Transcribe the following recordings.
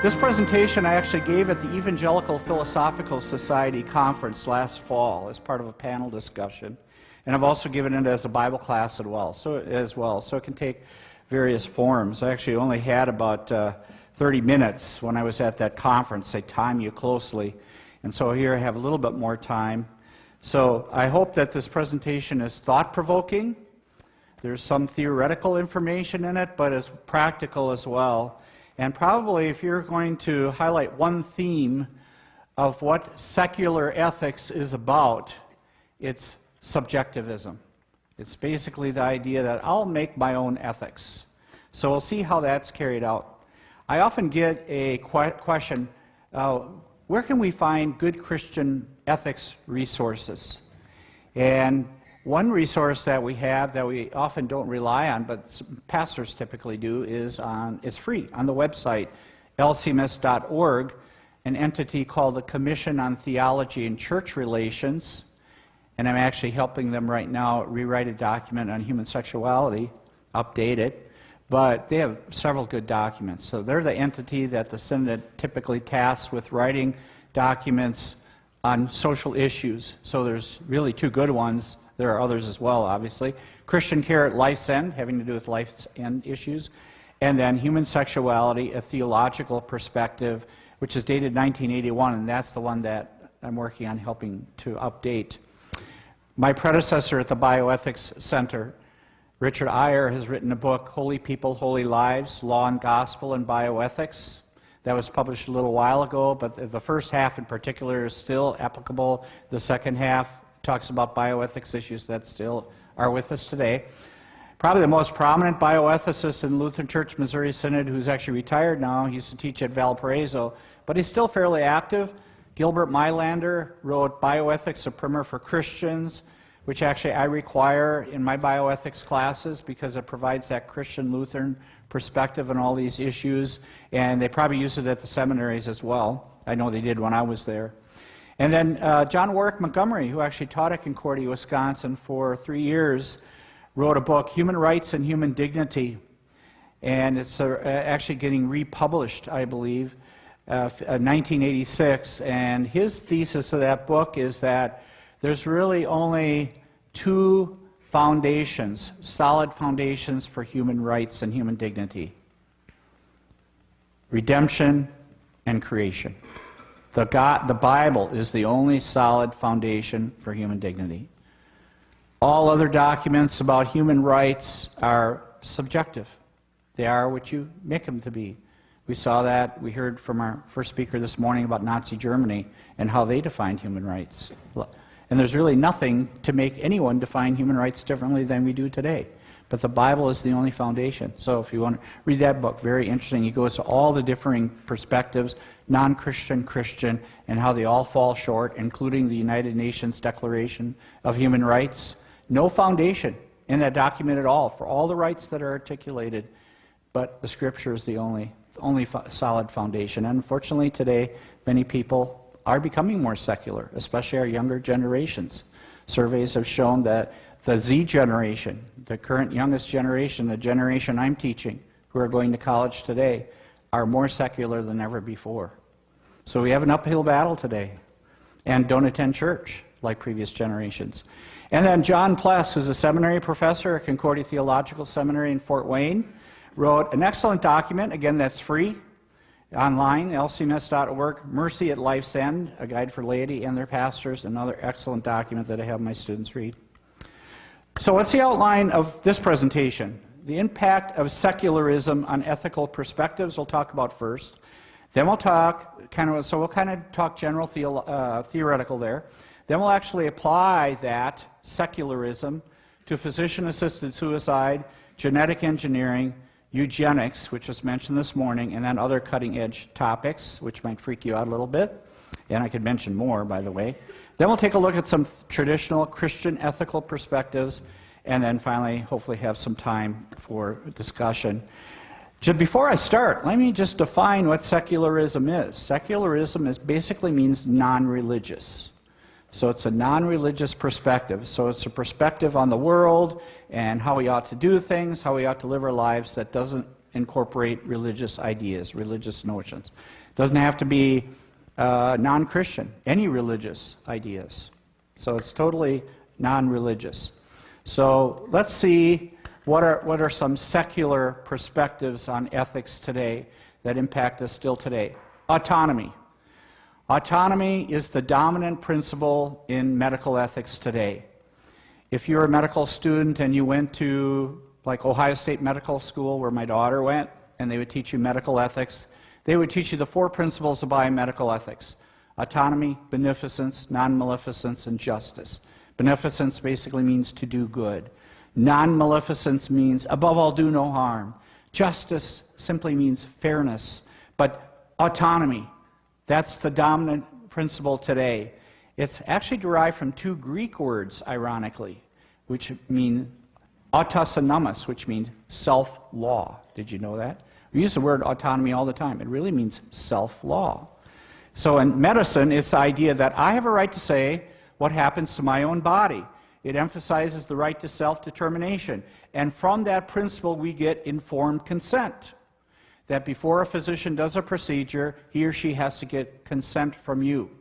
This presentation I actually gave at the Evangelical Philosophical Society conference last fall as part of a panel discussion. And I've also given it as a Bible class as well. So it can take various forms. I actually only had about 30 minutes when I was at that conference. They time you closely. And so here I have a little bit more time. So I hope that this presentation is thought-provoking. There's some theoretical information in it, but it's practical as well. And probably if you're going to highlight one theme of what secular ethics is about, it's subjectivism. It's basically the idea that I'll make my own ethics. So we'll see how that's carried out. I often get a question, where can we find good Christian ethics resources? And one resource that we have that we often don't rely on, but pastors typically do, is it's free on the website, lcms.org, an entity called the Commission on Theology and Church Relations. And I'm actually helping them right now rewrite a document on human sexuality, update it. But they have several good documents. So they're the entity that the Synod typically tasks with writing documents on social issues. So there's really two good ones. There are others as well, obviously. Christian Care at Life's End, having to do with life's end issues. And then Human Sexuality, a Theological Perspective, which is dated 1981, and that's the one that I'm working on helping to update. My predecessor at the Bioethics Center, Richard Iyer, has written a book, Holy People, Holy Lives, Law and Gospel and Bioethics. That was published a little while ago, but the first half in particular is still applicable. The second half talks about bioethics issues that still are with us today. Probably the most prominent bioethicist in the Lutheran Church Missouri Synod, who's actually retired now. He used to teach at Valparaiso, but he's still fairly active. Gilbert Mailander wrote Bioethics, a Primer for Christians, which actually I require in my bioethics classes because it provides that Christian Lutheran perspective on all these issues, and they probably use it at the seminaries as well. I know they did when I was there. And then John Warwick Montgomery, who actually taught at Concordia, Wisconsin for 3 years, wrote a book, Human Rights and Human Dignity, and it's actually getting republished, I believe, 1986, and his thesis of that book is that there's really only two foundations, solid foundations for human rights and human dignity: redemption and creation. The Bible is the only solid foundation for human dignity. All other documents about human rights are subjective. They are what you make them to be. We saw that, we heard from our first speaker this morning about Nazi Germany and how they defined human rights. And there's really nothing to make anyone define human rights differently than we do today. But the Bible is the only foundation. So if you want to read that book, very interesting. He goes to all the differing perspectives, non-Christian, Christian, and how they all fall short, including the United Nations Declaration of Human Rights. No foundation in that document at all for all the rights that are articulated, but the Scripture is the only solid foundation. And unfortunately today, many people are becoming more secular, especially our younger generations. Surveys have shown that the Z generation, the current youngest generation, the generation I'm teaching, who are going to college today, are more secular than ever before. So we have an uphill battle today, and don't attend church like previous generations. And then John Pless, who's a seminary professor at Concordia Theological Seminary in Fort Wayne, wrote an excellent document, again that's free, online, lcms.org, Mercy at Life's End, a guide for laity and their pastors, another excellent document that I have my students read. So what's the outline of this presentation? The impact of secularism on ethical perspectives we'll talk about first. Then we'll talk we'll kind of talk general theoretical there. Then we'll actually apply that secularism to physician-assisted suicide, genetic engineering, eugenics, which was mentioned this morning, and then other cutting-edge topics, which might freak you out a little bit. And I could mention more, by the way. Then we'll take a look at some traditional Christian ethical perspectives, and then finally, hopefully have some time for discussion. Just before I start, let me just define what secularism is. Secularism basically means non-religious. So it's a non-religious perspective. So it's a perspective on the world and how we ought to do things, how we ought to live our lives that doesn't incorporate religious ideas, religious notions. It doesn't have to be non-Christian, any religious ideas. So it's totally non-religious. So let's see what are some secular perspectives on ethics today that impact us still today. Autonomy. Autonomy is the dominant principle in medical ethics today. If you're a medical student and you went to like Ohio State Medical School where my daughter went, and they would teach you medical ethics, they would teach you the 4 principles of biomedical ethics: autonomy, beneficence, non-maleficence, and justice. Beneficence basically means to do good. Non-maleficence means, above all, do no harm. Justice simply means fairness. But autonomy, that's the dominant principle today. It's actually derived from 2 Greek words, ironically, which mean autos and nomos, which means self-law. Did you know that? We use the word autonomy all the time. It really means self-law. So in medicine, it's the idea that I have a right to say what happens to my own body. It emphasizes the right to self-determination. And from that principle, we get informed consent. That before a physician does a procedure, he or she has to get consent from you.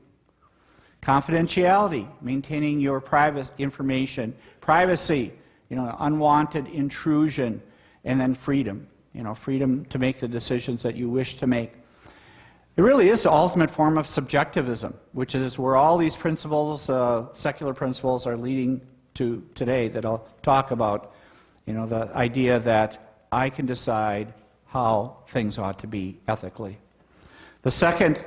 Confidentiality, maintaining your private information. Privacy, unwanted intrusion. And then freedom, freedom to make the decisions that you wish to make. It really is the ultimate form of subjectivism, which is where all these principles, secular principles, are leading to today that I'll talk about. The idea that I can decide how things ought to be ethically. The second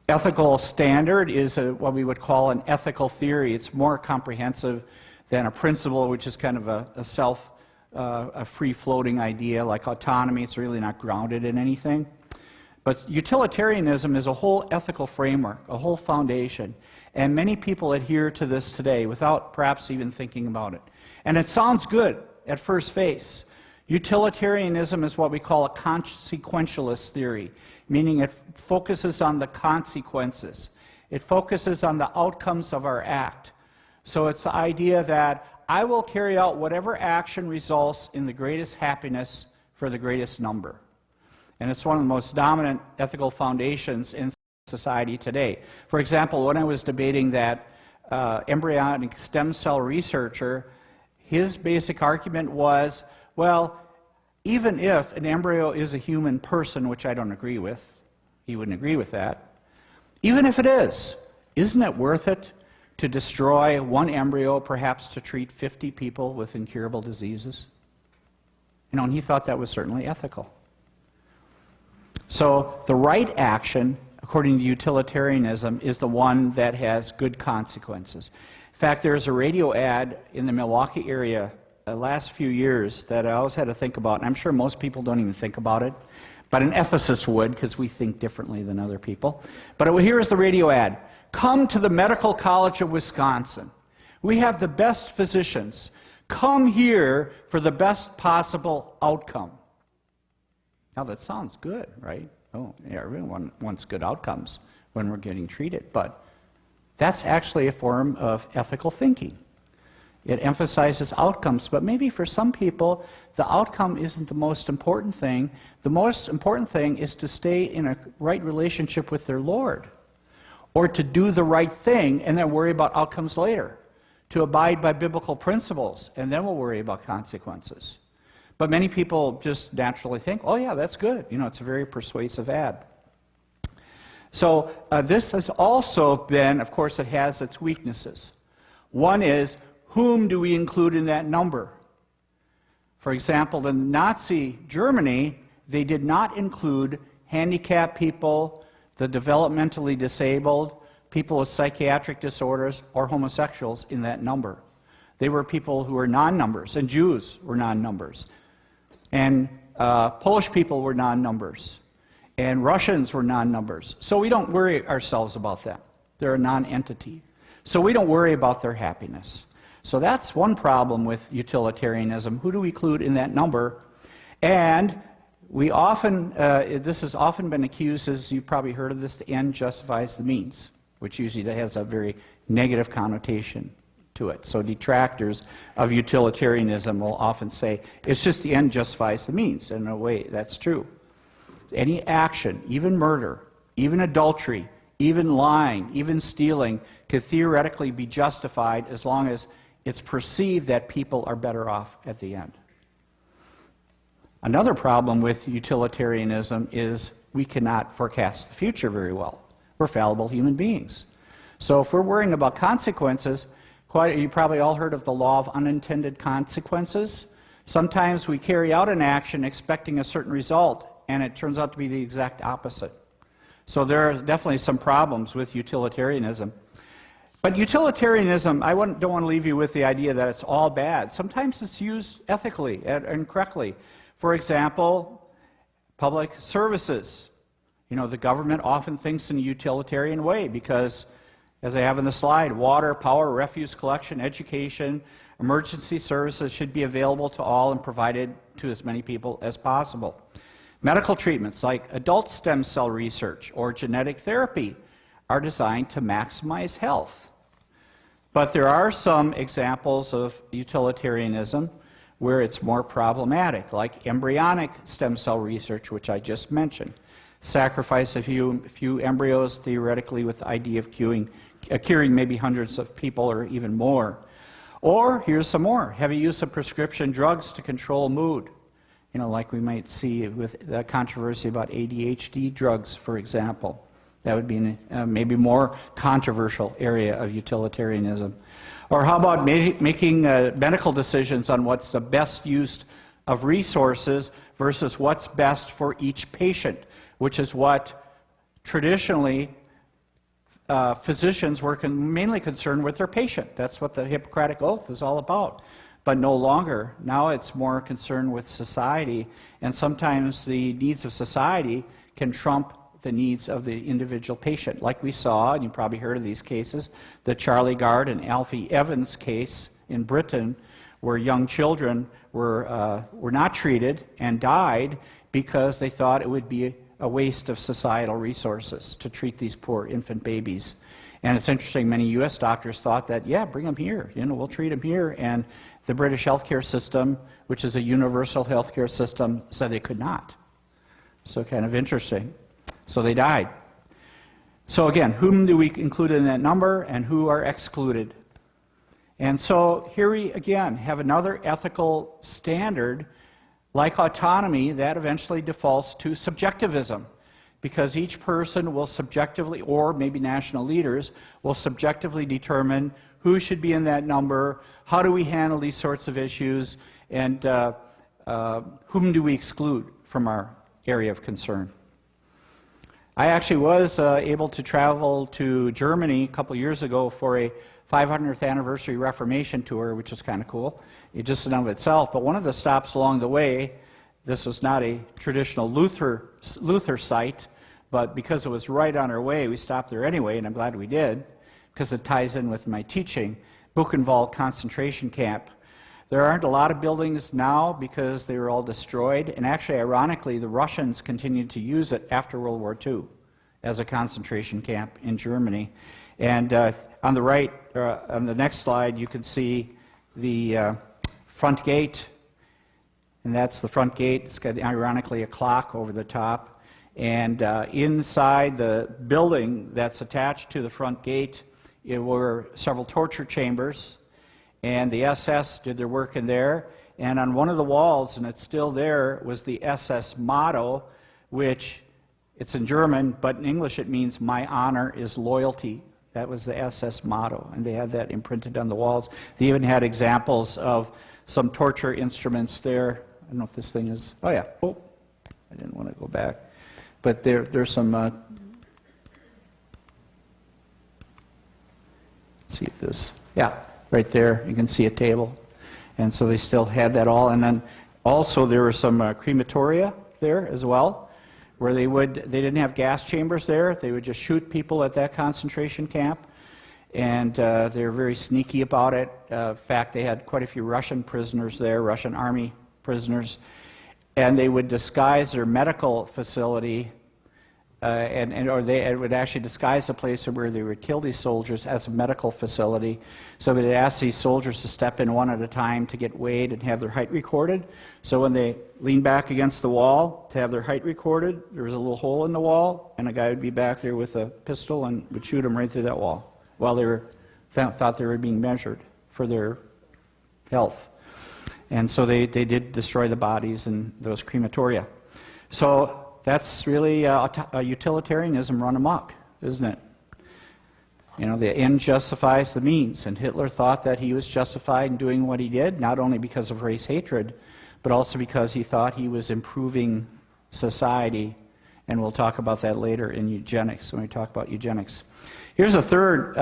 ethical standard is what we would call an ethical theory. It's more comprehensive than a principle, which is kind of a free-floating idea like autonomy. It's really not grounded in anything. But utilitarianism is a whole ethical framework, a whole foundation. And many people adhere to this today without perhaps even thinking about it. And it sounds good at first face. Utilitarianism is what we call a consequentialist theory, meaning it focuses on the consequences. It focuses on the outcomes of our act. So it's the idea that I will carry out whatever action results in the greatest happiness for the greatest number. And it's one of the most dominant ethical foundations in society today. For example, when I was debating that embryonic stem cell researcher, his basic argument was, well, even if an embryo is a human person, which I don't agree with, he wouldn't agree with that, even if it is, isn't it worth it to destroy one embryo, perhaps to treat 50 people with incurable diseases? And he thought that was certainly ethical. So the right action, according to utilitarianism, is the one that has good consequences. In fact, there's a radio ad in the Milwaukee area the last few years that I always had to think about, and I'm sure most people don't even think about it, but an ethicist would, because we think differently than other people. But here is the radio ad. Come to the Medical College of Wisconsin. We have the best physicians. Come here for the best possible outcome. Now that sounds good, right? Oh, yeah, everyone wants good outcomes when we're getting treated, but that's actually a form of ethical thinking. It emphasizes outcomes, but maybe for some people, the outcome isn't the most important thing. The most important thing is to stay in a right relationship with their Lord, or to do the right thing and then worry about outcomes later, to abide by biblical principles, and then we'll worry about consequences. But many people just naturally think, oh yeah, that's good. It's a very persuasive ad. So this has also been, of course, it has its weaknesses. One is, whom do we include in that number? For example, in Nazi Germany, they did not include handicapped people, the developmentally disabled, people with psychiatric disorders, or homosexuals in that number. They were people who were non-numbers, and Jews were non-numbers. And Polish people were non-numbers. And Russians were non-numbers. So we don't worry ourselves about them. They're a non-entity. So we don't worry about their happiness. So that's one problem with utilitarianism. Who do we include in that number? And we often, this has often been accused, as you've probably heard of this, the end justifies the means, which usually has a very negative connotation to it. So detractors of utilitarianism will often say, it's just the end justifies the means. In a way, that's true. Any action, even murder, even adultery, even lying, even stealing, could theoretically be justified as long as it's perceived that people are better off at the end. Another problem with utilitarianism is we cannot forecast the future very well. We're fallible human beings. So if we're worrying about consequences, you probably all heard of the law of unintended consequences. Sometimes we carry out an action expecting a certain result, and it turns out to be the exact opposite. So there are definitely some problems with utilitarianism. But utilitarianism, I don't want to leave you with the idea that it's all bad. Sometimes it's used ethically and correctly. For example, public services. You know, the government often thinks in a utilitarian way because, as I have in the slide, water, power, refuse collection, education, emergency services should be available to all and provided to as many people as possible. Medical treatments like adult stem cell research or genetic therapy are designed to maximize health. But there are some examples of utilitarianism where it's more problematic, like embryonic stem cell research, which I just mentioned. Sacrifice a few embryos, theoretically, with the idea of curing maybe hundreds of people or even more. Or, here's some more, heavy use of prescription drugs to control mood. You know, like we might see with the controversy about ADHD drugs, for example. That would be a maybe more controversial area of utilitarianism. Or how about making medical decisions on what's the best use of resources versus what's best for each patient, which is what traditionally physicians were mainly concerned with their patient. That's what the Hippocratic Oath is all about. But no longer. Now it's more concerned with society, and sometimes the needs of society can trump the needs of the individual patient. Like we saw, and you probably heard of these cases, the Charlie Gard and Alfie Evans case in Britain, where young children were not treated and died because they thought it would be a waste of societal resources to treat these poor infant babies. And it's interesting, many U.S. doctors thought that, yeah, bring them here, you know, we'll treat them here. And the British healthcare system, which is a universal healthcare system, said they could not. So kind of interesting. So they died. So again, whom do we include in that number and who are excluded? And so here we again have another ethical standard, like autonomy, that eventually defaults to subjectivism, because each person will subjectively, or maybe national leaders, will subjectively determine who should be in that number, how do we handle these sorts of issues, and whom do we exclude from our area of concern. I actually was able to travel to Germany a couple years ago for a 500th anniversary Reformation tour, which was kind of cool, just in and of itself. But one of the stops along the way, this was not a traditional Luther site, but because it was right on our way, we stopped there anyway, and I'm glad we did, because it ties in with my teaching, Buchenwald concentration camp. There aren't a lot of buildings now because they were all destroyed, and actually, ironically, the Russians continued to use it after World War II as a concentration camp in Germany. And on the right, on the next slide, you can see the front gate, and that's the front gate. It's got, ironically, a clock over the top. And inside the building that's attached to the front gate, there were several torture chambers, and the SS did their work in there. And on one of the walls, and it's still there, was the SS motto, which it's in German, but in English it means "My honor is loyalty." That was the SS motto, and they had that imprinted on the walls. They even had examples of some torture instruments there. I don't know if this thing is, oh yeah, oh, I didn't want to go back. But there's some, see if this, yeah, right there, you can see a table. And so they still had that all. And then also there were some crematoria there as well, where they didn't have gas chambers there. They would just shoot people at that concentration camp. And they were very sneaky about it. In fact, they had quite a few Russian prisoners there, Russian army prisoners. And they would disguise their medical facility it would actually disguise the place where they would kill these soldiers as a medical facility. So they'd ask these soldiers to step in one at a time to get weighed and have their height recorded. So when they leaned back against the wall to have their height recorded, there was a little hole in the wall, and a guy would be back there with a pistol and would shoot them right through that wall while they thought they were being measured for their health. And so they did destroy the bodies in those crematoria. So that's really a utilitarianism run amok, isn't it? You know, the end justifies the means, and Hitler thought that he was justified in doing what he did, not only because of race hatred, but also because he thought he was improving society, and we'll talk about that later in eugenics, when we talk about eugenics. Here's a third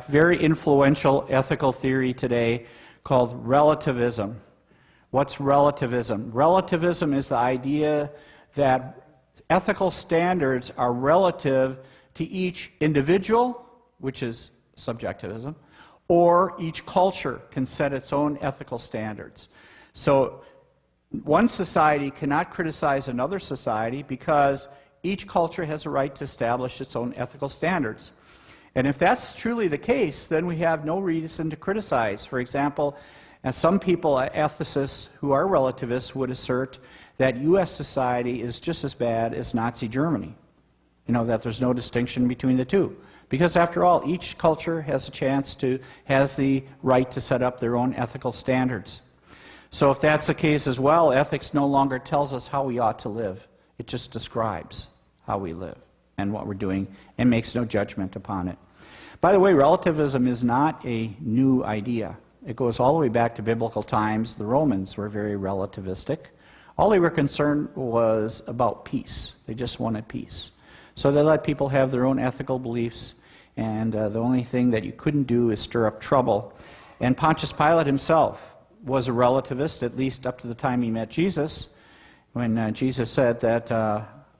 very influential ethical theory today called relativism. What's relativism? Relativism is the idea that ethical standards are relative to each individual, which is subjectivism, or each culture can set its own ethical standards. So one society cannot criticize another society because each culture has a right to establish its own ethical standards. And if that's truly the case, then we have no reason to criticize. For example, some people, ethicists who are relativists, would assert that U.S. society is just as bad as Nazi Germany. You know, that there's no distinction between the two. Because after all, each culture has the right to set up their own ethical standards. So if that's the case as well, ethics no longer tells us how we ought to live. It just describes how we live and what we're doing and makes no judgment upon it. By the way, relativism is not a new idea. It goes all the way back to biblical times. The Romans were very relativistic. All they were concerned was about peace. They just wanted peace. So they let people have their own ethical beliefs, and the only thing that you couldn't do is stir up trouble. And Pontius Pilate himself was a relativist, at least up to the time he met Jesus, when Jesus said that,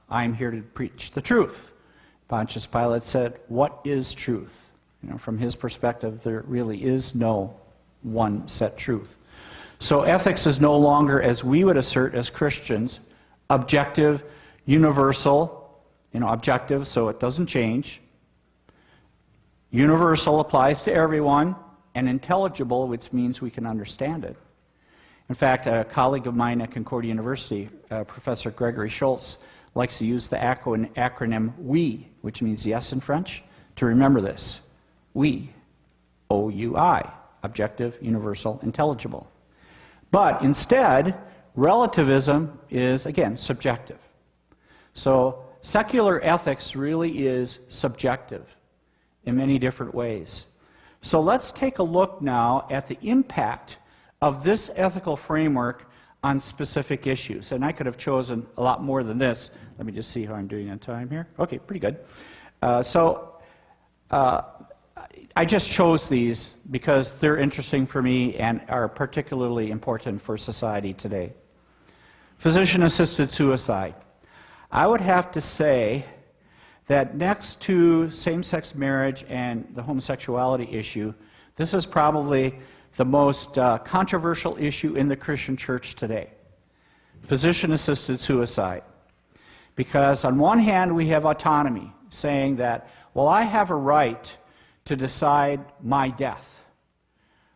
I'm here to preach the truth. Pontius Pilate said, what is truth? You know, from his perspective, there really is no one set truth. So ethics is no longer, as we would assert as Christians, objective, universal, objective, so it doesn't change. Universal applies to everyone, and intelligible, which means we can understand it. In fact, a colleague of mine at Concordia University, Professor Gregory Schultz, likes to use the acronym WE, which means yes in French, to remember this. WE, O-U-I, objective, universal, intelligible. But instead, relativism is, again, subjective. So secular ethics really is subjective in many different ways. So let's take a look now at the impact of this ethical framework on specific issues. And I could have chosen a lot more than this. Let me just see how I'm doing on time here. Okay, pretty good. I just chose these because they're interesting for me and are particularly important for society today. Physician-assisted suicide. I would have to say that next to same-sex marriage and the homosexuality issue, this is probably the most controversial issue in the Christian church today. Physician-assisted suicide. Because on one hand, we have autonomy, saying that, well, I have a right to decide my death,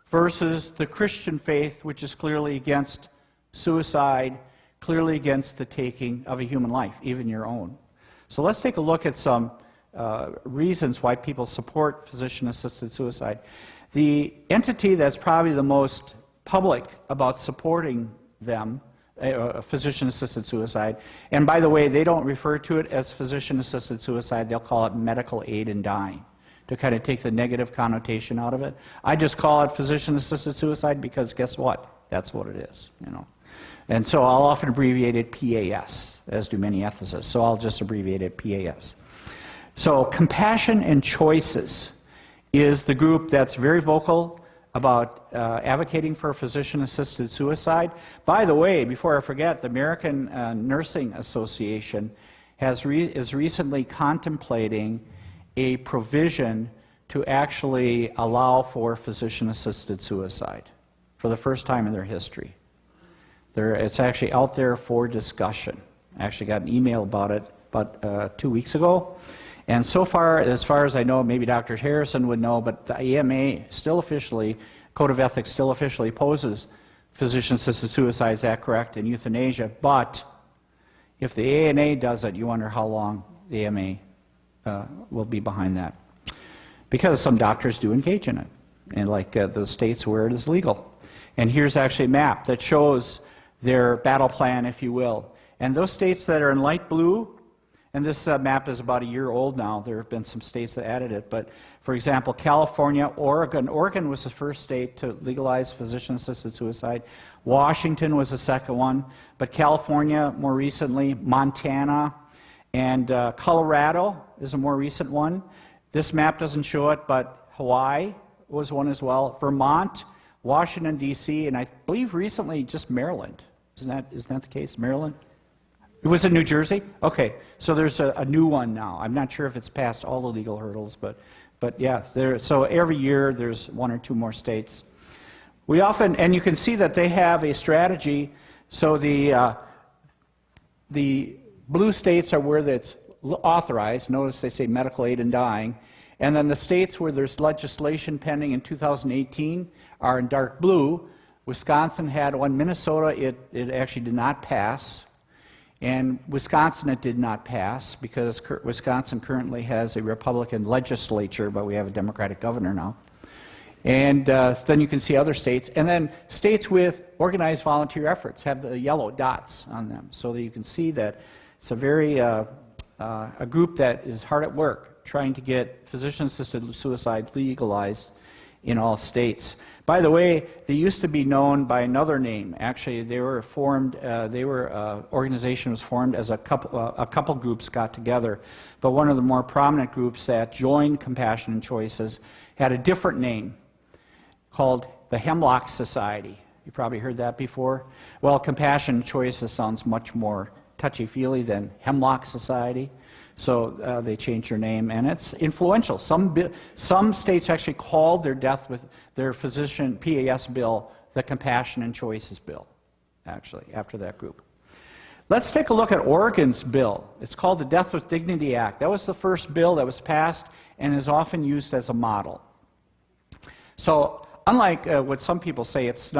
versus the Christian faith, which is clearly against suicide, clearly against the taking of a human life, even your own. So let's take a look at some reasons why people support physician-assisted suicide. The entity that's probably the most public about supporting them, physician-assisted suicide, and by the way, they don't refer to it as physician-assisted suicide, they'll call it medical aid in dying, to kind of take the negative connotation out of it. I just call it physician-assisted suicide because guess what? That's what it is, And so I'll often abbreviate it PAS, as do many ethicists, so I'll just abbreviate it PAS. So Compassion and Choices is the group that's very vocal about advocating for physician-assisted suicide. By the way, before I forget, the American Nursing Association is recently contemplating a provision to actually allow for physician-assisted suicide for the first time in their history. It's actually out there for discussion. I actually got an email about it about 2 weeks ago. And so far as I know, maybe Dr. Harrison would know, but the AMA still officially, Code of Ethics still officially opposes physician-assisted suicide, is that correct, and euthanasia. But if the ANA does it, you wonder how long the AMA will be behind that. Because some doctors do engage in it, and like the states where it is legal. And here's actually a map that shows their battle plan, if you will. And those states that are in light blue, and this map is about a year old now. There have been some states that added it. But, for example, California, Oregon. Oregon was the first state to legalize physician-assisted suicide. Washington was the second one. But California, more recently, Montana, and Colorado is a more recent one. This map doesn't show it, but Hawaii was one as well. Vermont, Washington, D.C., and I believe recently just Maryland. Isn't that the case? Maryland? Was it New Jersey? Okay, so there's a new one now. I'm not sure if it's passed all the legal hurdles, but yeah, so every year there's 1 or 2 more states. We often, and you can see that they have a strategy. So the blue states are where that's authorized. Notice they say medical aid in dying. And then the states where there's legislation pending in 2018 are in dark blue. Wisconsin had one. Minnesota, it actually did not pass. And Wisconsin, it did not pass because Wisconsin currently has a Republican legislature, but we have a Democratic governor now. And then you can see other states. And then states with organized volunteer efforts have the yellow dots on them so that you can see that it's a very, a group that is hard at work trying to get physician-assisted suicide legalized in all states. By the way, they used to be known by another name. Actually, they were formed. Organization was formed as a couple groups got together. But one of the more prominent groups that joined Compassion and Choices had a different name, called the Hemlock Society. You probably heard that before. Well, Compassion and Choices sounds much more touchy-feely than Hemlock Society. So they changed their name, and it's influential. Some states actually called their death with their physician PAS bill the Compassion and Choices bill, actually, after that group. Let's take a look at Oregon's bill. It's called the Death with Dignity Act. That was the first bill that was passed and is often used as a model. So unlike what some people say, it's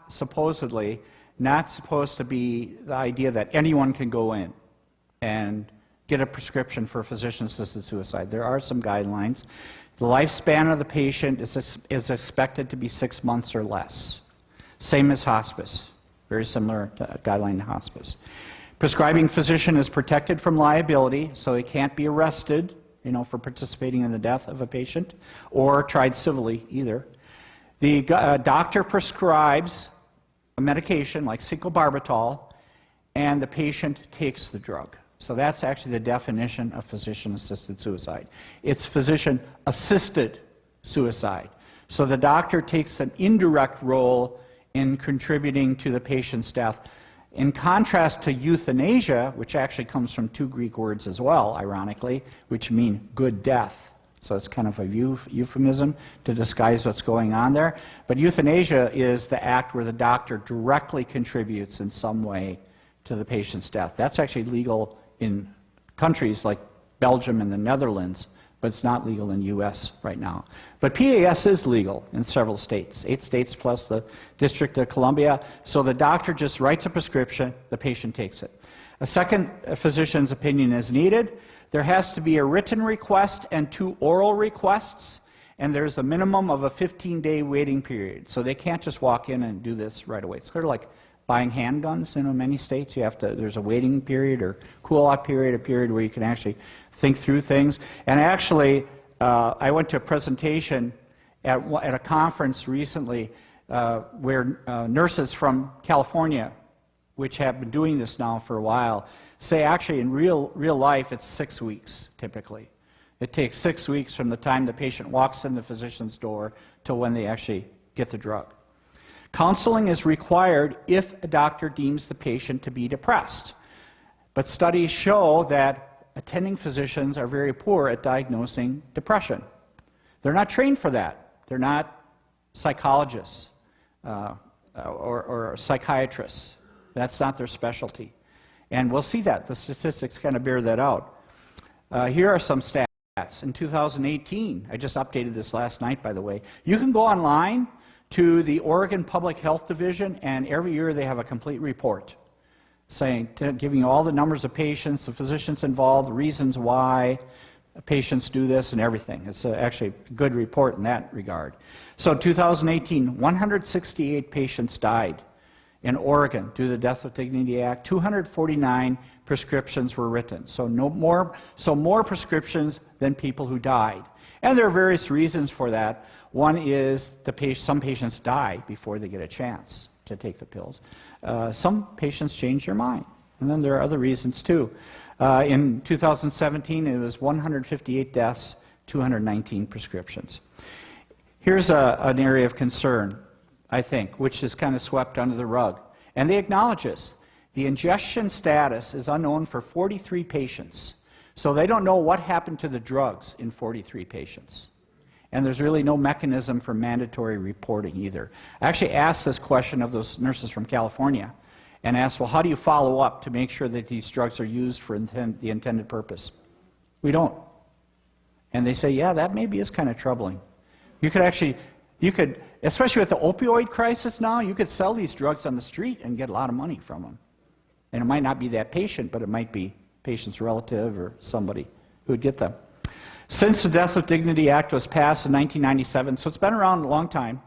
supposedly not supposed to be the idea that anyone can go in and get a prescription for physician-assisted suicide. There are some guidelines. The lifespan of the patient is expected to be 6 months or less. Same as hospice. Very similar to guideline to hospice. Prescribing physician is protected from liability, so they can't be arrested, for participating in the death of a patient, or tried civilly either. The doctor prescribes a medication like cyclobarbital, and the patient takes the drug. So that's actually the definition of physician-assisted suicide. It's physician-assisted suicide. So the doctor takes an indirect role in contributing to the patient's death. In contrast to euthanasia, which actually comes from 2 Greek words as well, ironically, which mean good death. So it's kind of a euphemism to disguise what's going on there. But euthanasia is the act where the doctor directly contributes in some way to the patient's death. That's actually legal in countries like Belgium and the Netherlands, but it's not legal in the U.S. right now. But PAS is legal in several states, 8 states plus the District of Columbia. So the doctor just writes a prescription, the patient takes it. A second physician's opinion is needed. There has to be a written request and 2 oral requests, and there's a minimum of a 15-day waiting period. So they can't just walk in and do this right away. It's sort of like buying handguns, in many states. There's a waiting period or cool-off period, a period where you can actually think through things. And actually, I went to a presentation at a conference recently where nurses from California, which have been doing this now for a while, say actually in real life it's 6 weeks typically. It takes 6 weeks from the time the patient walks in the physician's door till when they actually get the drug. Counseling is required if a doctor deems the patient to be depressed. But studies show that attending physicians are very poor at diagnosing depression. They're not trained for that. They're not psychologists or psychiatrists. That's not their specialty. And we'll see that. The statistics kind of bear that out. Here are some stats. In 2018, I just updated this last night, by the way. You can go online to the Oregon Public Health Division, and every year they have a complete report saying, giving you all the numbers of patients, the physicians involved, the reasons why patients do this, and everything. It's actually a good report in that regard. So 2018, 168 patients died in Oregon due to the Death with Dignity Act. 249 prescriptions were written. So more prescriptions than people who died. And there are various reasons for that. One is some patients die before they get a chance to take the pills. Some patients change their mind. And then there are other reasons too. In 2017, it was 158 deaths, 219 prescriptions. Here's an area of concern, I think, which is kind of swept under the rug. And they acknowledge this. The ingestion status is unknown for 43 patients. So they don't know what happened to the drugs in 43 patients. And there's really no mechanism for mandatory reporting either. I actually asked this question of those nurses from California and asked, well, how do you follow up to make sure that these drugs are used for the intended purpose? We don't. And they say, yeah, that maybe is kind of troubling. You could, especially with the opioid crisis now, you could sell these drugs on the street and get a lot of money from them. And it might not be that patient, but it might be patient's relative or somebody who would get them. Since the Death with Dignity Act was passed in 1997, so it's been around a long time,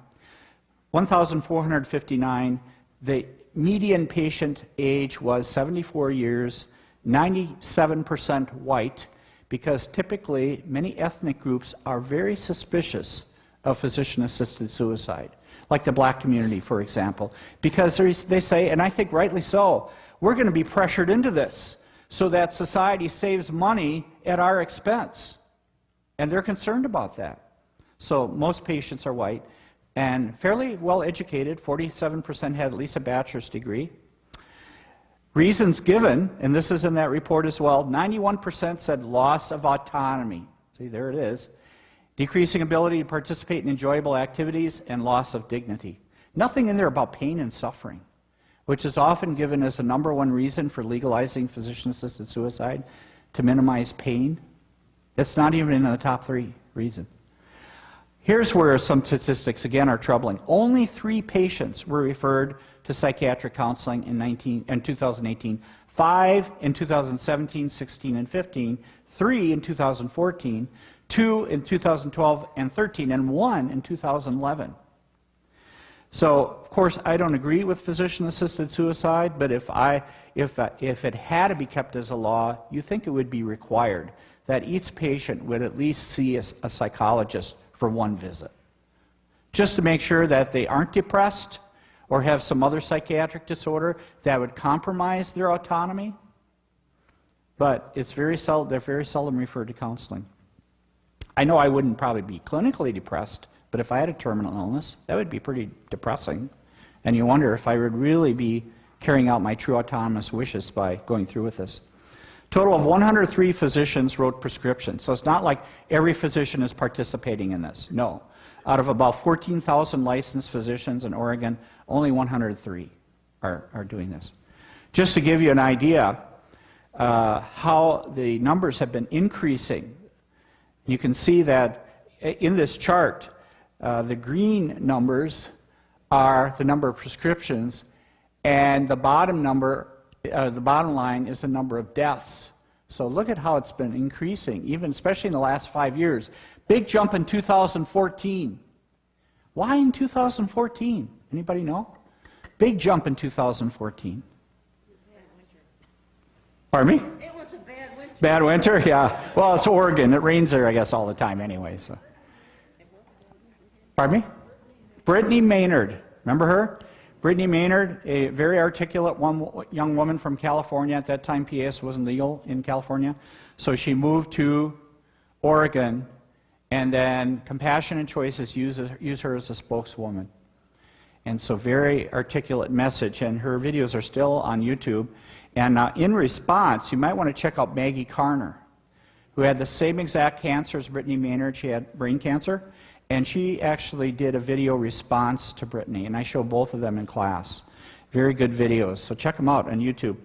1,459, the median patient age was 74 years, 97% white, because typically many ethnic groups are very suspicious of physician-assisted suicide, like the black community, for example, because they say, and I think rightly so, we're going to be pressured into this so that society saves money at our expense. And they're concerned about that. So most patients are white and fairly well educated. 47% had at least a bachelor's degree. Reasons given, and this is in that report as well, 91% said loss of autonomy. See, there it is. Decreasing ability to participate in enjoyable activities and loss of dignity. Nothing in there about pain and suffering, which is often given as the #1 reason for legalizing physician-assisted suicide, to minimize pain. It's not even in the top 3 reasons. Here's where some statistics, again, are troubling. Only 3 patients were referred to psychiatric counseling in 2018, 5 in 2017, 16, and 15, 3 in 2014, 2 in 2012 and 13, and 1 in 2011. So, of course, I don't agree with physician-assisted suicide, but if it had to be kept as a law, you think it would be required that each patient would at least see a psychologist for 1 visit, just to make sure that they aren't depressed or have some other psychiatric disorder that would compromise their autonomy. But they're very seldom referred to counseling. I know I wouldn't probably be clinically depressed, but if I had a terminal illness, that would be pretty depressing. And you wonder if I would really be carrying out my true autonomous wishes by going through with this. Total of 103 physicians wrote prescriptions. So it's not like every physician is participating in this. No. Out of about 14,000 licensed physicians in Oregon, only 103 are doing this. Just to give you an idea how the numbers have been increasing, you can see that in this chart, the green numbers are the number of prescriptions, and the bottom line is the number of deaths. So look at how it's been increasing, even especially in the last 5 years. Big jump in 2014. Why in 2014? Anybody know? Big jump in 2014. Pardon me? It was a bad winter. Bad winter, yeah. Well, it's Oregon. It rains there, I guess, all the time anyway. So. Pardon me? Brittany Maynard. Remember her? Brittany Maynard, a very articulate young woman from California. At that time, PAS wasn't legal in California. So she moved to Oregon, and then Compassion and Choices use her as a spokeswoman. And so very articulate message, and her videos are still on YouTube. And in response, you might want to check out Maggie Carner, who had the same exact cancer as Brittany Maynard. She had brain cancer. And she actually did a video response to Brittany, and I show both of them in class. Very good videos, so check them out on YouTube.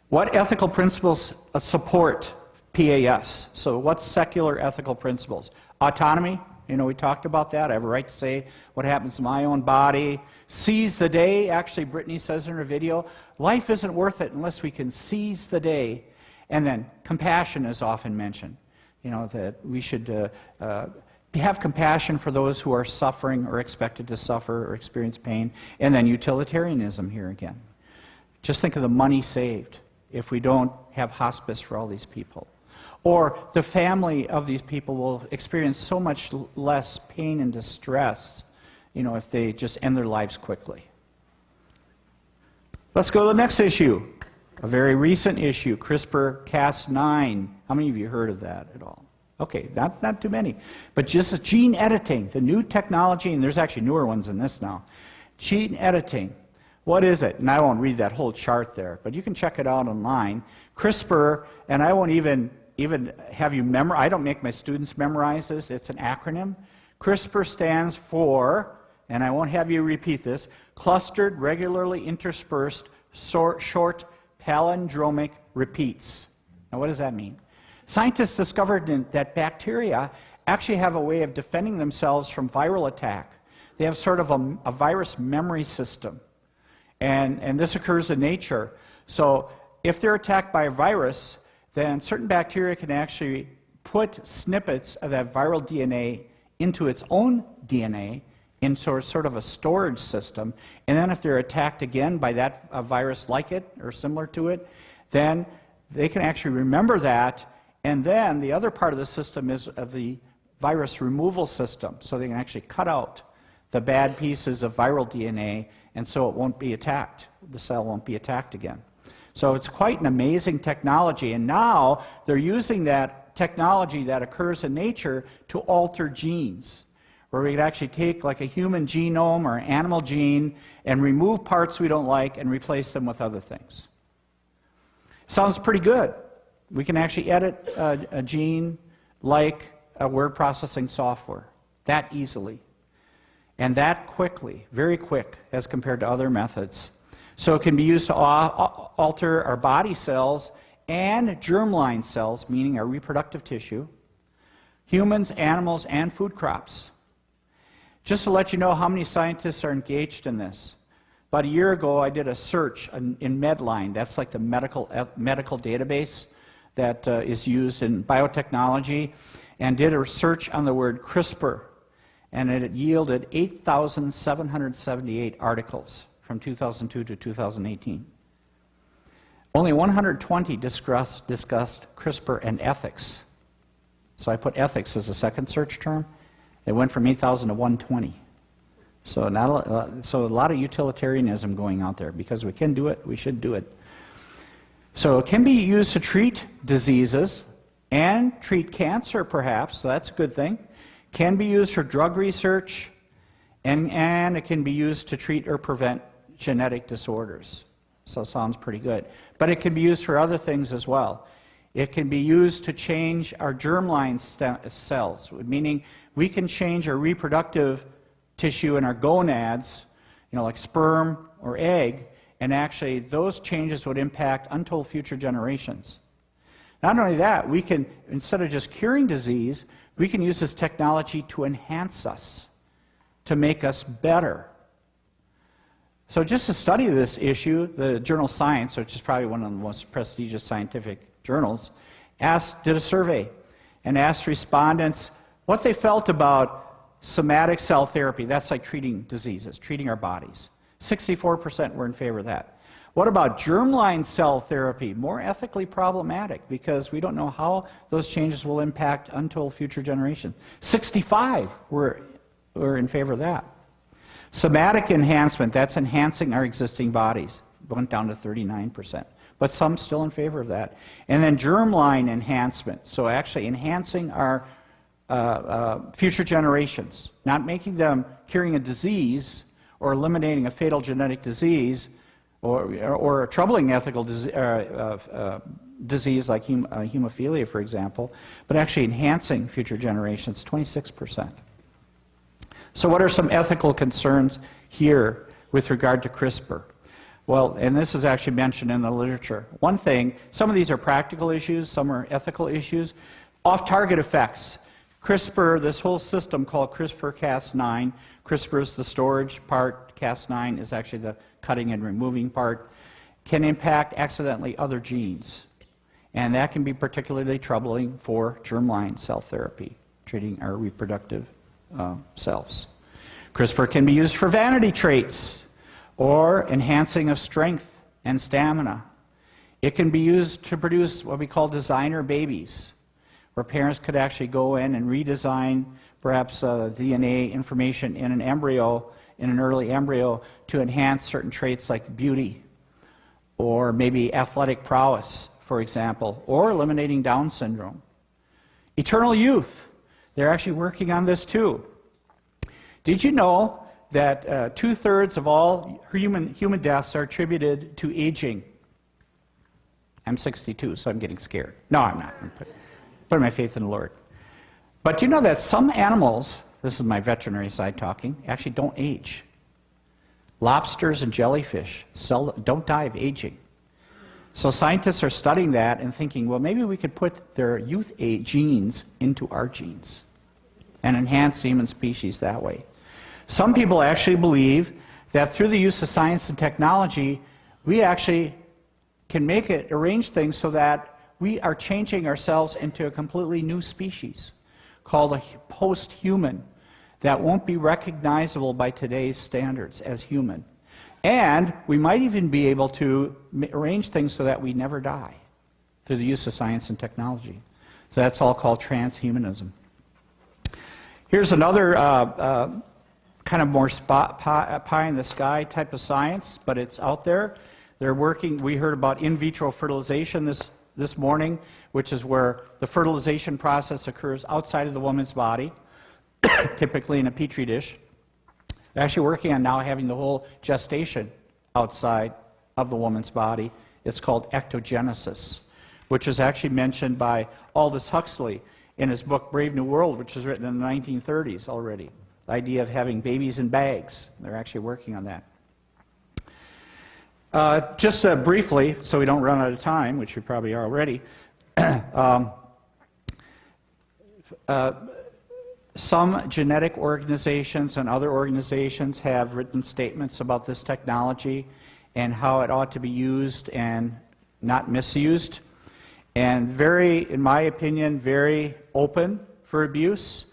What ethical principles support PAS? So what's secular ethical principles? Autonomy, we talked about that. I have a right to say what happens to my own body. Seize the day. Actually, Brittany says in her video, life isn't worth it unless we can seize the day. And then compassion is often mentioned. That we should have compassion for those who are suffering or expected to suffer or experience pain. And then utilitarianism here again. Just think of the money saved if we don't have hospice for all these people. Or the family of these people will experience so much less pain and distress, if they just end their lives quickly. Let's go to the next issue, a very recent issue, CRISPR-Cas9. How many of you heard of that at all? Okay, not too many. But just gene editing, the new technology, and there's actually newer ones in this now. Gene editing. What is it? And I won't read that whole chart there, but you can check it out online. CRISPR, and I won't even have you memorize. I don't make my students memorize this. It's an acronym. CRISPR stands for, and I won't have you repeat this, clustered, regularly interspersed, short palindromic repeats. Now, what does that mean? Scientists discovered that bacteria actually have a way of defending themselves from viral attack. They have sort of a virus memory system. And this occurs in nature. So if they're attacked by a virus, then certain bacteria can actually put snippets of that viral DNA into its own DNA in sort of a storage system. And then if they're attacked again by that virus like it or similar to it, then they can actually remember that. And then the other part of the system is the virus removal system. So they can actually cut out the bad pieces of viral DNA, and so it won't be attacked. The cell won't be attacked again. So it's quite an amazing technology, and now they're using that technology that occurs in nature to alter genes, where we could actually take like a human genome or an animal gene and remove parts we don't like and replace them with other things. Sounds pretty good. We can actually edit a gene like a word processing software, that easily. And that quickly, very quick, as compared to other methods. So it can be used to alter our body cells and germline cells, meaning our reproductive tissue, humans, animals, and food crops. Just to let you know how many scientists are engaged in this. About a year ago, I did a search in Medline. That's like the medical database that is used in biotechnology, and did a search on the word CRISPR. And it yielded 8,778 articles from 2002 to 2018. Only 120 discussed CRISPR and ethics. So I put ethics as a second search term. It went from 8,000 to 120. So a lot of utilitarianism going out there. Because we can do it, we should do it. So it can be used to treat diseases and treat cancer, perhaps. So that's a good thing. Can be used for drug research, and it can be used to treat or prevent genetic disorders. So it sounds pretty good. But it can be used for other things as well. It can be used to change our germline cells, meaning we can change our reproductive tissue in our gonads, like sperm or egg, and actually those changes would impact untold future generations. Not only that, we can, instead of just curing disease, we can use this technology to enhance us, to make us better. So just to study this issue, the journal Science, which is probably one of the most prestigious scientific journals, did a survey and asked respondents what they felt about somatic cell therapy. That's like treating diseases, treating our bodies. 64% were in favor of that. What about germline cell therapy? More ethically problematic because we don't know how those changes will impact untold future generations. 65 were in favor of that. Somatic enhancement, that's enhancing our existing bodies, went down to 39%. But some still in favor of that. And then germline enhancement, so actually enhancing our future generations, not making them curing a disease or eliminating a fatal genetic disease, or a troubling ethical disease like hemophilia, for example, but actually enhancing future generations, 26%. So what are some ethical concerns here with regard to CRISPR? Well, and this is actually mentioned in the literature. One thing, some of these are practical issues, some are ethical issues. Off-target effects. CRISPR, this whole system called CRISPR-Cas9. CRISPR is the storage part. Cas9 is actually the cutting and removing part. Can impact accidentally other genes. And that can be particularly troubling for germline cell therapy, treating our reproductive cells. CRISPR can be used for vanity traits or enhancing of strength and stamina. It can be used to produce what we call designer babies, where parents could actually go in and redesign perhaps DNA information in an embryo, in an early embryo, to enhance certain traits like beauty or maybe athletic prowess, for example, or eliminating Down syndrome. Eternal youth, they're actually working on this too. Did you know that 2/3 of all human deaths are attributed to aging? I'm 62, so I'm getting scared. No, I'm not. I'm putting my faith in the Lord. But do you know that some animals, this is my veterinary side talking, actually don't age? Lobsters and jellyfish don't die of aging. So scientists are studying that and thinking, well, maybe we could put their youth genes into our genes and enhance the human species that way. Some people actually believe that through the use of science and technology, we actually can arrange things so that we are changing ourselves into a completely new species called a post-human that won't be recognizable by today's standards as human. And we might even be able to arrange things so that we never die through the use of science and technology. So that's all called transhumanism. Here's another kind of more pie in the sky type of science, but it's out there. They're working, we heard about in vitro fertilization this morning, which is where the fertilization process occurs outside of the woman's body, typically in a petri dish. They're actually working on now having the whole gestation outside of the woman's body. It's called ectogenesis, which is actually mentioned by Aldous Huxley in his book Brave New World, which was written in the 1930s already. The idea of having babies in bags. They're actually working on that. Just briefly, so we don't run out of time, which we probably are already, some genetic organizations and other organizations have written statements about this technology and how it ought to be used and not misused. And very, in my opinion, very open for abuse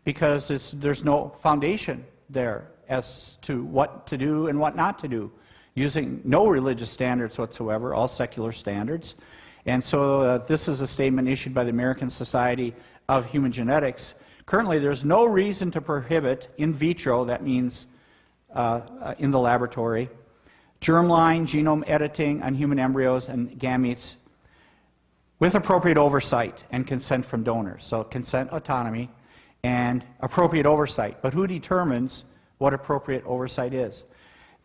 because there's no foundation there as to what to do and what not to do, using no religious standards whatsoever, all secular standards. And so this is a statement issued by the American Society of Human Genetics. Currently, there's no reason to prohibit in vitro, that means in the laboratory, germline genome editing on human embryos and gametes with appropriate oversight and consent from donors. So consent, autonomy, and appropriate oversight. But who determines what appropriate oversight is?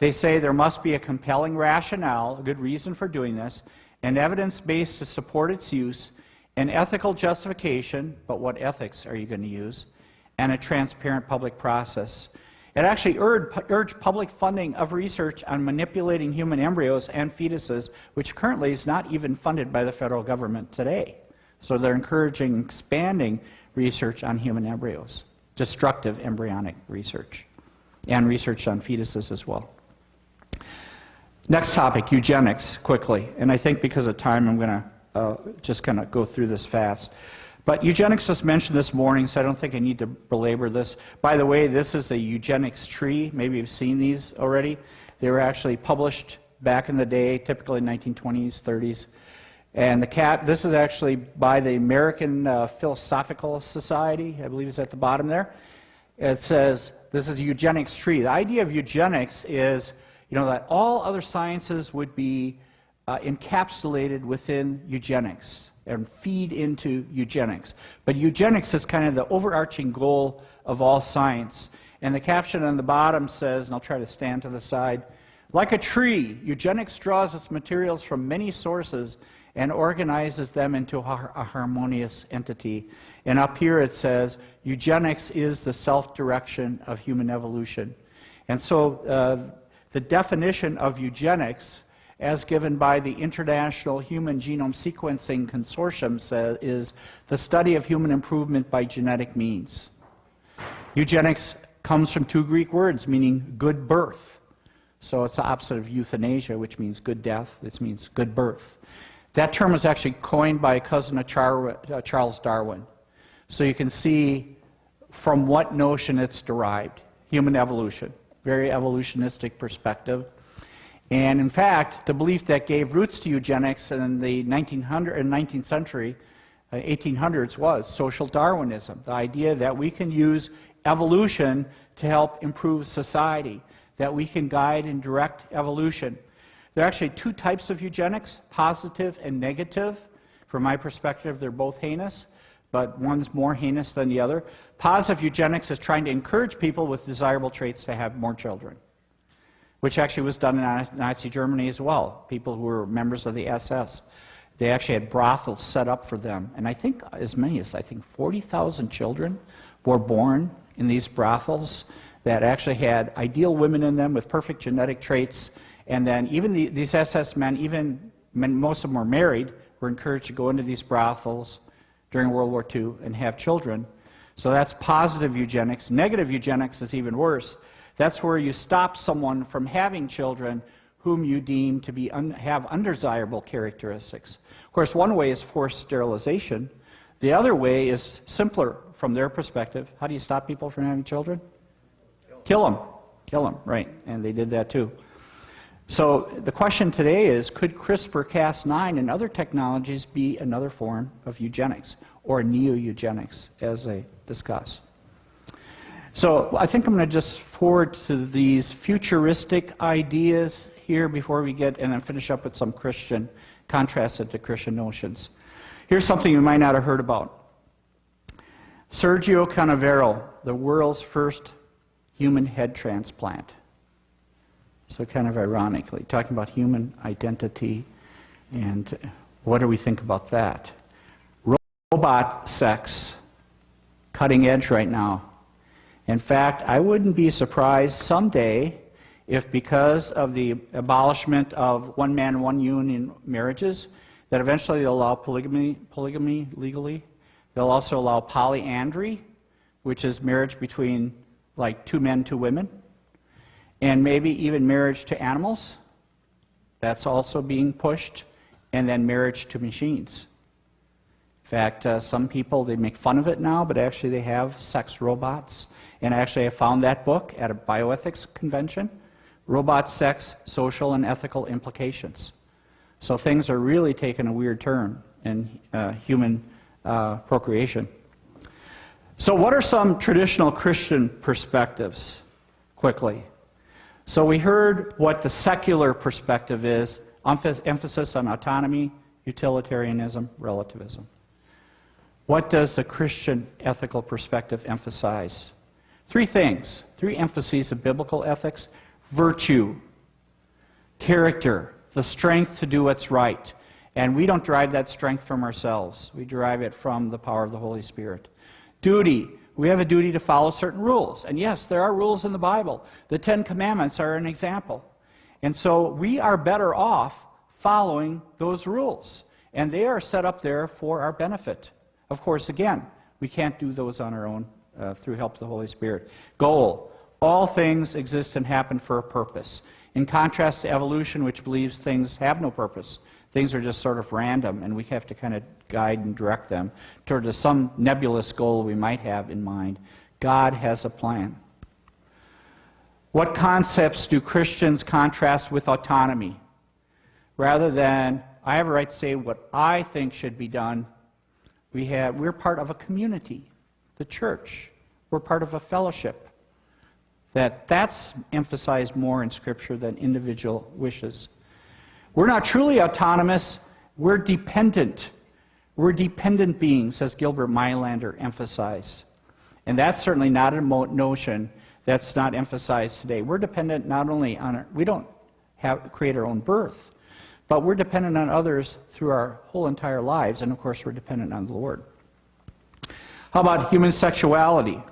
They say there must be a compelling rationale, a good reason for doing this, and evidence base to support its use, an ethical justification, but what ethics are you going to use, and a transparent public process. It actually urged public funding of research on manipulating human embryos and fetuses, which currently is not even funded by the federal government today. So they're encouraging expanding research on human embryos, destructive embryonic research, and research on fetuses as well. Next topic, eugenics, quickly. And I think because of time, I'm going to just kind of go through this fast. But eugenics was mentioned this morning, so I don't think I need to belabor this. By the way, this is a eugenics tree. Maybe you've seen these already. They were actually published back in the day, typically 1920s, 30s. And this is actually by the American Philosophical Society, I believe it's at the bottom there. It says, this is a eugenics tree. The idea of eugenics is, that all other sciences would be encapsulated within eugenics and feed into eugenics. But eugenics is kind of the overarching goal of all science. And the caption on the bottom says, and I'll try to stand to the side, like a tree, eugenics draws its materials from many sources and organizes them into a harmonious entity. And up here it says, eugenics is the self-direction of human evolution. And so The definition of eugenics, as given by the International Human Genome Sequencing Consortium, is the study of human improvement by genetic means. Eugenics comes from two Greek words meaning good birth. So it's the opposite of euthanasia, which means good death. This means good birth. That term was actually coined by a cousin of Charles Darwin. So you can see from what notion it's derived. Human evolution, very evolutionistic perspective. And in fact, the belief that gave roots to eugenics in the 19th century, 1800s, was social Darwinism. The idea that we can use evolution to help improve society, that we can guide and direct evolution. There are actually two types of eugenics, positive and negative. From my perspective, they're both heinous, but one's more heinous than the other. Positive eugenics is trying to encourage people with desirable traits to have more children, which actually was done in Nazi Germany as well. People who were members of the SS, they actually had brothels set up for them. And I think as many as 40,000 children were born in these brothels that actually had ideal women in them with perfect genetic traits. And then even these SS men, even most of them were married, were encouraged to go into these brothels during World War II and have children. So that's positive eugenics. Negative eugenics is even worse. That's where you stop someone from having children whom you deem to be have undesirable characteristics. Of course, one way is forced sterilization. The other way is simpler from their perspective. How do you stop people from having children? Kill them. Kill them, right. And they did that too. So the question today is, could CRISPR-Cas9 and other technologies be another form of eugenics, or neo-eugenics, as they discuss? So I think I'm going to just forward to these futuristic ideas here before we get, and then finish up with some Christian, contrasted to Christian notions. Here's something you might not have heard about. Sergio Canavero, the world's first human head transplant. So kind of ironically, talking about human identity, and what do we think about that? Robot sex, cutting edge right now. In fact, I wouldn't be surprised someday if, because of the abolishment of one man, one union marriages, that eventually they'll allow polygamy legally. They'll also allow polyandry, which is marriage between like two men, two women. And maybe even marriage to animals. That's also being pushed. And then marriage to machines. In fact, some people, they make fun of it now, but actually they have sex robots. And actually I found that book at a bioethics convention, Robot Sex, Social and Ethical Implications. So things are really taking a weird turn in human procreation. So what are some traditional Christian perspectives, quickly? So we heard what the secular perspective is, emphasis on autonomy, utilitarianism, relativism. What does the Christian ethical perspective emphasize? Three things, three emphases of biblical ethics: virtue, character, the strength to do what's right. And we don't derive that strength from ourselves. We derive it from the power of the Holy Spirit. Duty. We have a duty to follow certain rules. And yes, there are rules in the Bible. The Ten Commandments are an example. And so we are better off following those rules. And they are set up there for our benefit. Of course, again, we can't do those on our own through help of the Holy Spirit. Goal. All things exist and happen for a purpose. In contrast to evolution, which believes things have no purpose. Things are just sort of random, and we have to kind of guide and direct them toward some nebulous goal we might have in mind. God has a plan. What concepts do Christians contrast with autonomy? Rather than, I have a right to say what I think should be done, we're part of a community, the church. We're part of a fellowship. That's emphasized more in Scripture than individual wishes. We're not truly autonomous, we're dependent. We're dependent beings, as Gilbert Meilander emphasized. And that's certainly not a notion that's not emphasized today. We're dependent not only on, we don't create our own birth, but we're dependent on others through our whole entire lives, and of course we're dependent on the Lord. How about human sexuality?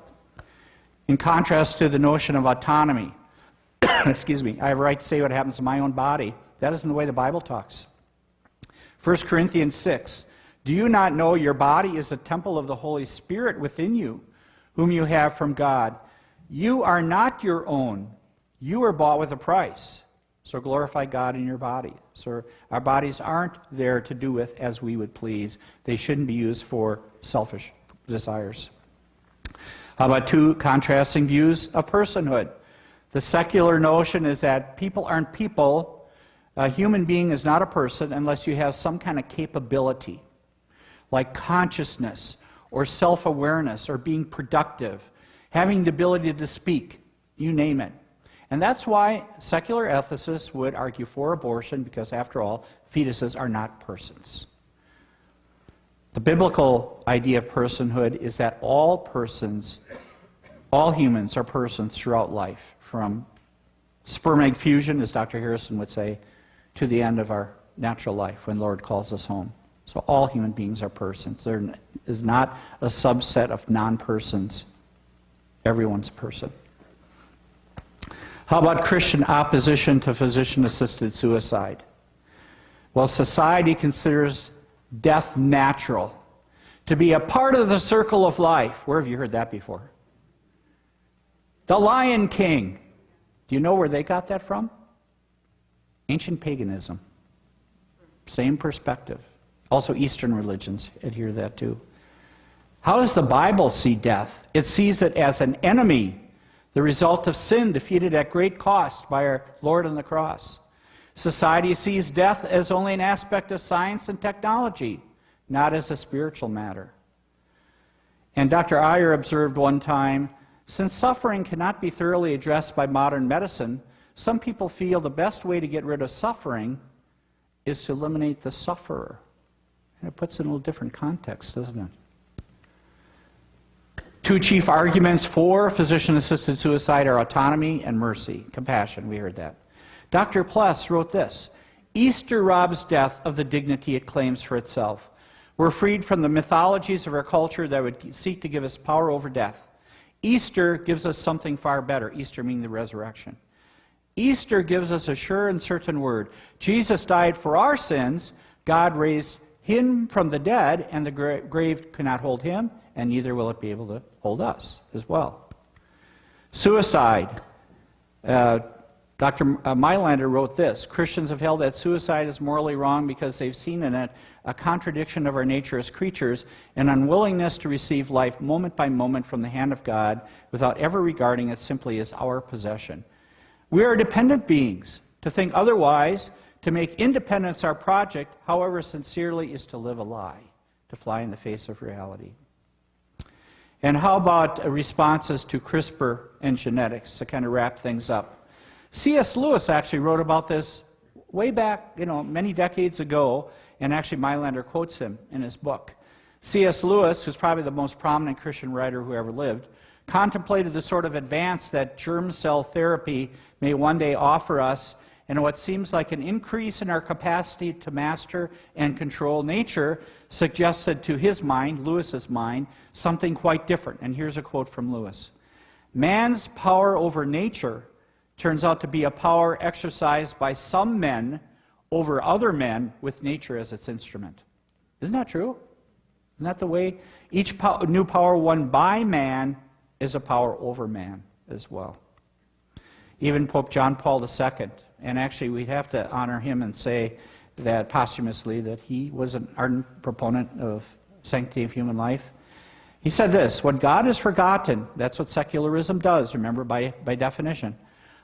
In contrast to the notion of autonomy, excuse me, I have a right to say what happens to my own body. That isn't the way the Bible talks. 1 Corinthians 6, do you not know your body is a temple of the Holy Spirit within you, whom you have from God? You are not your own. You were bought with a price. So glorify God in your body. So our bodies aren't there to do with as we would please. They shouldn't be used for selfish desires. How about two contrasting views of personhood? The secular notion is that people aren't people. A human being is not a person unless you have some kind of capability, like consciousness or self-awareness or being productive, having the ability to speak, you name it. And that's why secular ethicists would argue for abortion, because after all, fetuses are not persons. The biblical idea of personhood is that all persons, all humans are persons throughout life, from sperm-egg fusion, as Dr. Harrison would say, to the end of our natural life when the Lord calls us home. So all human beings are persons. There is not a subset of non-persons. Everyone's a person. How about Christian opposition to physician-assisted suicide? Well, society considers death natural, to be a part of the circle of life. Where have you heard that before? The Lion King. Do you know where they got that from? Ancient paganism. Same perspective. Also, Eastern religions adhere to that too. How does the Bible see death? It sees it as an enemy, the result of sin defeated at great cost by our Lord on the cross. Society sees death as only an aspect of science and technology, not as a spiritual matter. And Dr. Iyer observed one time, since suffering cannot be thoroughly addressed by modern medicine, some people feel the best way to get rid of suffering is to eliminate the sufferer. And it puts it in a little different context, doesn't it? Two chief arguments for physician-assisted suicide are autonomy and mercy, compassion. We heard that. Dr. Pless wrote this, Easter robs death of the dignity it claims for itself. We're freed from the mythologies of our culture that would seek to give us power over death. Easter gives us something far better, Easter meaning the resurrection. Easter gives us a sure and certain word. Jesus died for our sins, God raised him from the dead, and the grave cannot hold him, and neither will it be able to hold us as well. Suicide. Dr. Mailander wrote this, Christians have held that suicide is morally wrong because they've seen in it a contradiction of our nature as creatures, an unwillingness to receive life moment by moment from the hand of God without ever regarding it simply as our possession. We are dependent beings. To think otherwise, to make independence our project, however sincerely, is to live a lie, to fly in the face of reality. And how about responses to CRISPR and genetics to kind of wrap things up? C.S. Lewis actually wrote about this way back, many decades ago, and actually Mailander quotes him in his book. C.S. Lewis, who's probably the most prominent Christian writer who ever lived, contemplated the sort of advance that germ cell therapy may one day offer us, and what seems like an increase in our capacity to master and control nature suggested to his mind, Lewis's mind, something quite different. And here's a quote from Lewis. Man's power over nature turns out to be a power exercised by some men over other men with nature as its instrument. Isn't that true? Isn't that the way? Each new power won by man is a power over man as well. Even Pope John Paul II, and actually we'd have to honor him and say that posthumously that he was an ardent proponent of sanctity of human life. He said this, when God is forgotten, that's what secularism does, remember, by definition.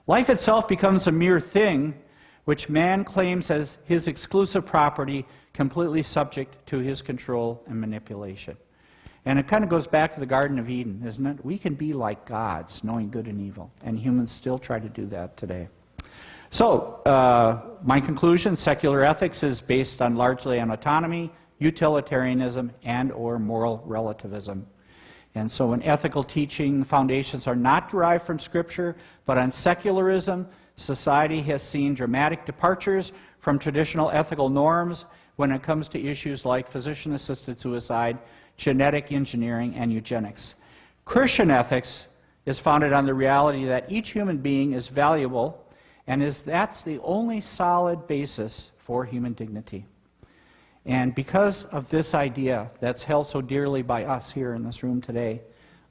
Life itself becomes a mere thing which man claims as his exclusive property, completely subject to his control and manipulation. And it kind of goes back to the Garden of Eden, isn't it? We can be like gods, knowing good and evil, and humans still try to do that today. So, my conclusion, secular ethics is based largely on autonomy, utilitarianism, and or moral relativism. And so when ethical teaching foundations are not derived from Scripture, but on secularism, society has seen dramatic departures from traditional ethical norms when it comes to issues like physician-assisted suicide, genetic engineering, and eugenics. Christian ethics is founded on the reality that each human being is valuable, and that's the only solid basis for human dignity. And because of this idea that's held so dearly by us here in this room today,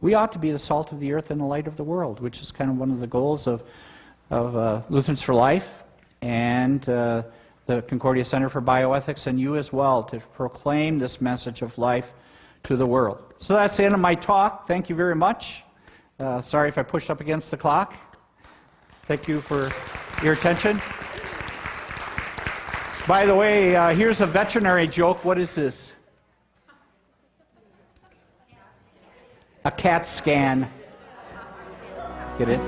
we ought to be the salt of the earth and the light of the world, which is kind of one of the goals of Lutherans for Life and the Concordia Center for Bioethics, and you as well, to proclaim this message of life to the world. So that's the end of my talk. Thank you very much. Sorry if I pushed up against the clock. Thank you for your attention. By the way, here's a veterinary joke. What is this? A CAT scan. Get it?